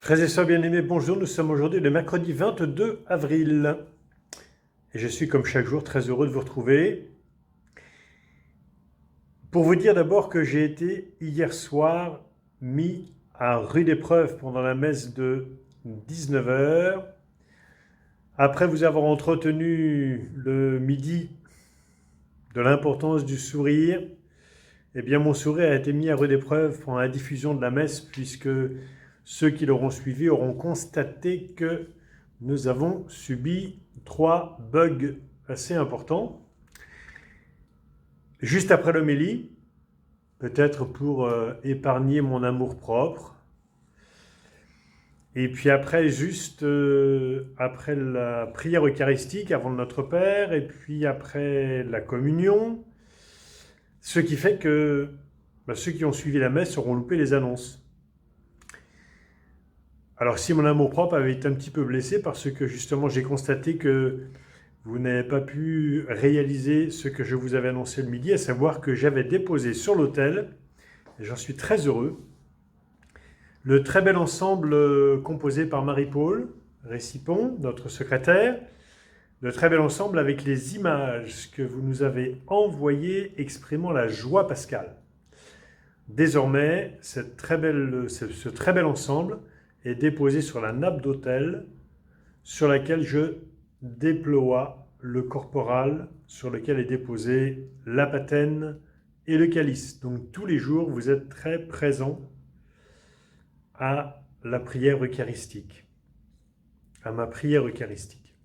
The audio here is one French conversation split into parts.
Frères et sœurs bien-aimés, bonjour, nous sommes aujourd'hui le mercredi 22 avril. Et je suis comme chaque jour très heureux de vous retrouver. Pour vous dire d'abord que j'ai été hier soir mis à rude épreuve pendant la messe de 19 h. Après vous avoir entretenu le midi de l'importance du sourire, eh bien mon sourire a été mis à rude épreuve pendant la diffusion de la messe, puisque ceux qui l'auront suivi auront constaté que nous avons subi 3 bugs assez importants. Juste après l'homélie, peut-être pour épargner mon amour-propre, et puis après, juste après la prière eucharistique, avant le Notre Père, et puis après la communion, ce qui fait que ceux qui ont suivi la messe auront loupé les annonces. Alors si mon amour-propre avait été un petit peu blessé parce que justement j'ai constaté que vous n'avez pas pu réaliser ce que je vous avais annoncé le midi, à savoir que j'avais déposé sur l'autel, et j'en suis très heureux, le très bel ensemble composé par Marie-Paul Récipon, notre secrétaire, le très bel ensemble avec les images que vous nous avez envoyées exprimant la joie pascale. Désormais, ce très bel ensemble est déposé sur la nappe d'autel sur laquelle je déploie le corporal, sur lequel est déposé la patène et le calice. Donc tous les jours, vous êtes très présents à la prière eucharistique, à ma prière eucharistique.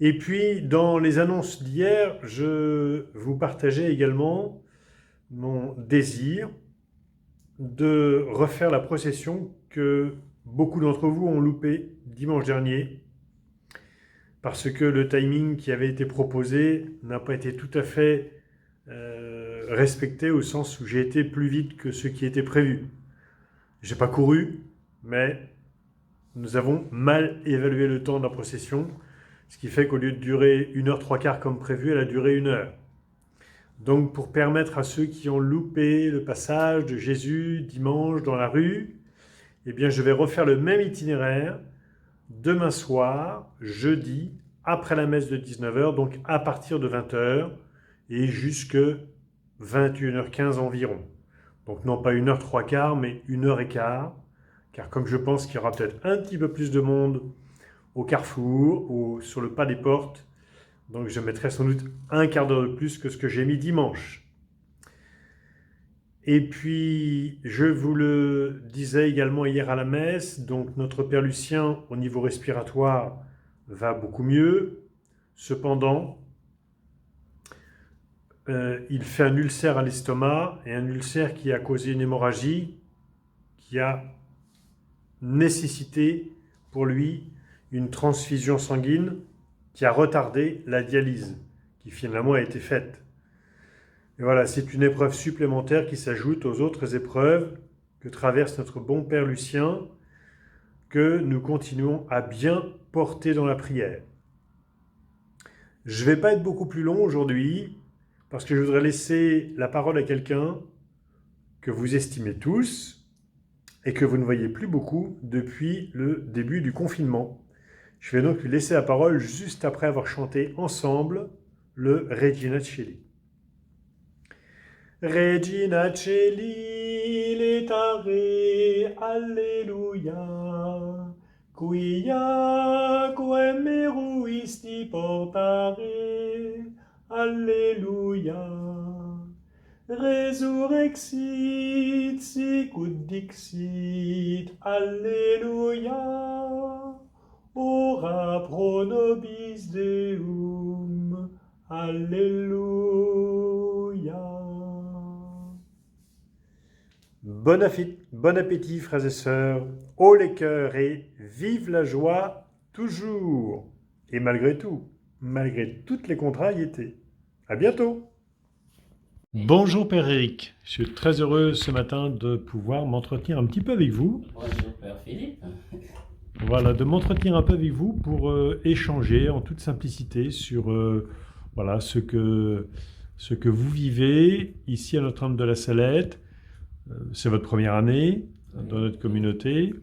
Et puis, dans les annonces d'hier, je vous partageais également mon désir de refaire la procession que beaucoup d'entre vous ont loupé dimanche dernier, parce que le timing qui avait été proposé n'a pas été tout à fait respecté, au sens où j'ai été plus vite que ce qui était prévu. J'ai pas couru, mais nous avons mal évalué le temps de la procession, ce qui fait qu'au lieu de durer 1h 3/4 comme prévu, elle a duré 1 heure. Donc pour permettre à ceux qui ont loupé le passage de Jésus dimanche dans la rue, eh bien je vais refaire le même itinéraire demain soir, jeudi, après la messe de 19 h, donc à partir de 20 h et jusque 21h15 environ. Donc non pas 1h 3/4, mais 1h15, car comme je pense qu'il y aura peut-être un petit peu plus de monde au carrefour ou sur le pas des portes, donc je mettrai sans doute un quart d'heure de plus que ce que j'ai mis dimanche. Et puis, je vous le disais également hier à la messe, donc notre Père Lucien, au niveau respiratoire, va beaucoup mieux. Cependant, il fait un ulcère à l'estomac, et un ulcère qui a causé une hémorragie, qui a nécessité pour lui une transfusion sanguine, qui a retardé la dialyse, qui finalement a été faite. Et voilà, c'est une épreuve supplémentaire qui s'ajoute aux autres épreuves que traverse notre bon Père Lucien, que nous continuons à bien porter dans la prière. Je ne vais pas être beaucoup plus long aujourd'hui, parce que je voudrais laisser la parole à quelqu'un que vous estimez tous et que vous ne voyez plus beaucoup depuis le début du confinement. Je vais donc lui laisser la parole juste après avoir chanté ensemble le Regina Coeli. Regina Coeli, letare, alleluia, quia quem meruisti portare, alleluia. Resurrexit, sicut dixit, alleluia. Ora pro nobis Deum, alléluia. Bon appétit, frères et sœurs, haut les cœurs et vive la joie toujours. Et malgré tout, malgré toutes les contrariétés. À bientôt. Bonjour Père Éric, je suis très heureux ce matin de pouvoir m'entretenir un petit peu avec vous. Bonjour Père Philippe. Voilà, de m'entretenir un peu avec vous pour échanger en toute simplicité sur voilà, ce que vous vivez ici à Notre-Dame de la Salette. C'est votre première année. dans notre communauté.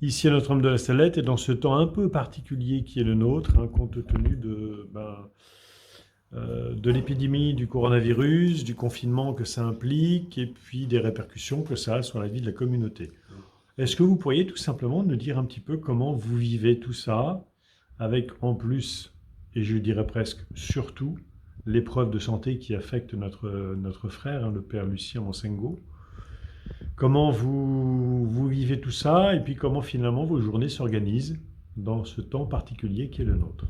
Ici à Notre-Dame de la Salette, et dans ce temps un peu particulier qui est le nôtre, compte tenu de l'épidémie du coronavirus, du confinement que ça implique, et puis des répercussions que ça a sur la vie de la communauté. Est-ce que vous pourriez tout simplement nous dire un petit peu comment vous vivez tout ça, avec en plus, et je dirais presque surtout, l'épreuve de santé qui affecte notre frère, le père Lucien Monsengo. Comment vous vivez tout ça, et puis comment finalement vos journées s'organisent dans ce temps particulier qui est le nôtre?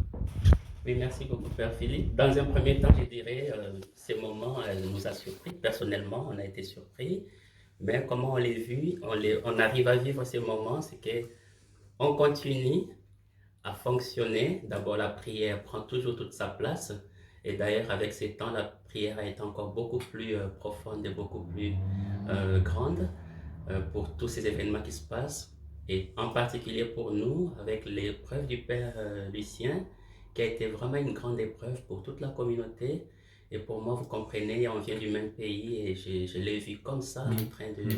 Oui, merci beaucoup, Père Philippe. Dans un premier temps, je dirais, ces moments nous a surpris. Personnellement, on a été surpris. Mais comment on les vit, on arrive à vivre ces moments, c'est qu'on continue à fonctionner. D'abord, la prière prend toujours toute sa place. Et d'ailleurs, avec ces temps, la prière a été encore beaucoup plus profonde et beaucoup plus grande pour tous ces événements qui se passent. Et en particulier pour nous, avec l'épreuve du Père Lucien, qui a été vraiment une grande épreuve pour toute la communauté. Et pour moi, vous comprenez, on vient du même pays et je l'ai vu comme ça, en train de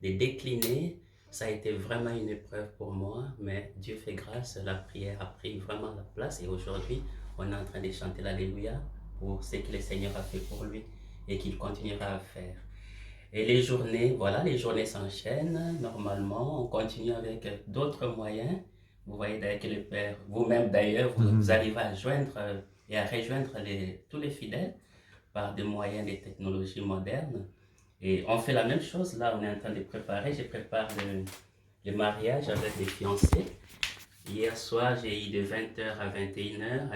décliner. Ça a été vraiment une épreuve pour moi, mais Dieu fait grâce, la prière a pris vraiment la place et aujourd'hui, on est en train de chanter l'Alléluia pour ce que le Seigneur a fait pour lui et qu'il continuera à faire. Et les journées, voilà, les journées s'enchaînent. Normalement, on continue avec d'autres moyens. Vous voyez d'ailleurs que le Père, vous-même d'ailleurs, vous arrivez à joindre et à rejoindre tous les fidèles par des moyens des technologies modernes. Et on fait la même chose, là, on est en train de préparer. Je prépare le mariage avec les fiancés. Hier soir, j'ai eu de 20h à 21h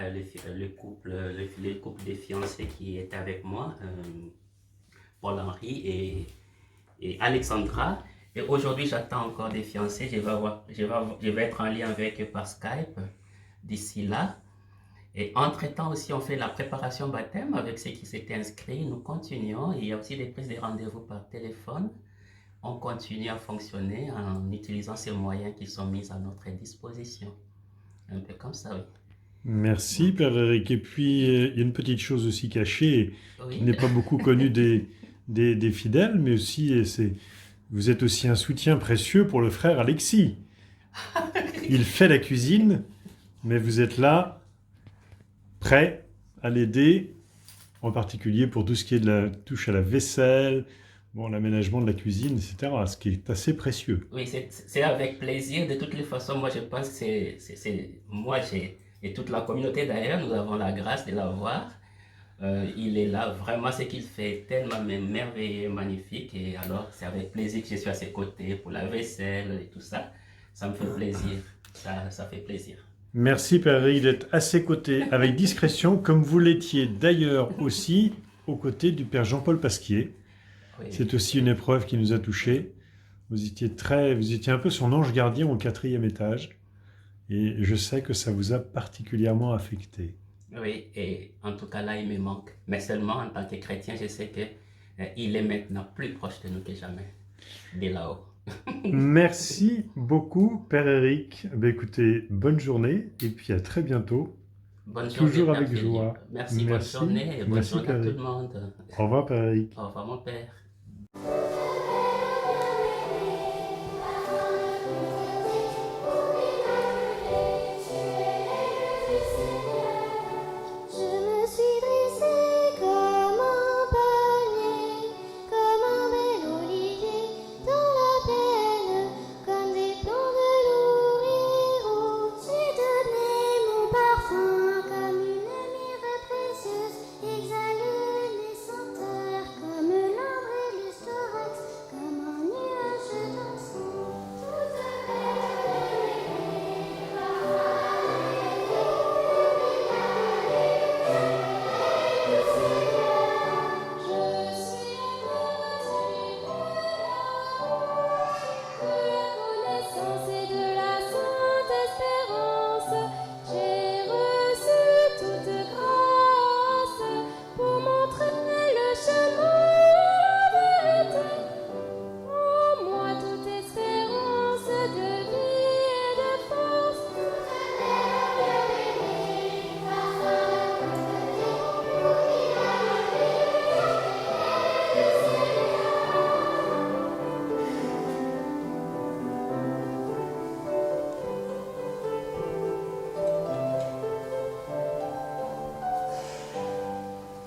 le couple des fiancés qui est avec moi. Paul-Henri et Alexandra. Et aujourd'hui, j'attends encore des fiancés. Je vais être en lien avec eux par Skype d'ici là. Et entre-temps aussi, on fait la préparation baptême avec ceux qui s'étaient inscrits. Nous continuons. Il y a aussi des prises de rendez-vous par téléphone. On continue à fonctionner en utilisant ces moyens qui sont mis à notre disposition. Un peu comme ça, oui. Merci, Père Eric. Et puis, il y a une petite chose aussi cachée, Oui. qui n'est pas beaucoup connue des fidèles, mais aussi, vous êtes aussi un soutien précieux pour le frère Alexis. Il fait la cuisine, mais vous êtes là, prêt à l'aider, en particulier pour tout ce qui touche à la vaisselle, l'aménagement de la cuisine, etc., ce qui est assez précieux. Oui, c'est avec plaisir. De toutes les façons, moi, je pense que moi, et toute la communauté d'ailleurs, nous avons la grâce de l'avoir. Il est là, vraiment, ce qu'il fait tellement merveilleux, magnifique. Et alors, c'est avec plaisir que je suis à ses côtés pour la vaisselle et tout ça. Ça me fait plaisir. Ça fait plaisir. Merci, Père Eric, d'être à ses côtés avec discrétion, comme vous l'étiez d'ailleurs aussi aux côtés du Père Jean-Paul Pasquier. Oui. C'est aussi une épreuve qui nous a touchés. Vous étiez un peu son ange gardien au 4e étage. Et je sais que ça vous a particulièrement affecté. Oui, et en tout cas là, il me manque. Mais seulement en tant que chrétien, je sais qu'il est maintenant plus proche de nous que jamais, de là-haut. Merci beaucoup, Père Eric. Écoutez, bonne journée et puis à très bientôt. Bonne journée, toujours avec joie. Merci, bonne journée et bonne journée à tout le monde. Au revoir, Père Eric. Au revoir, mon Père.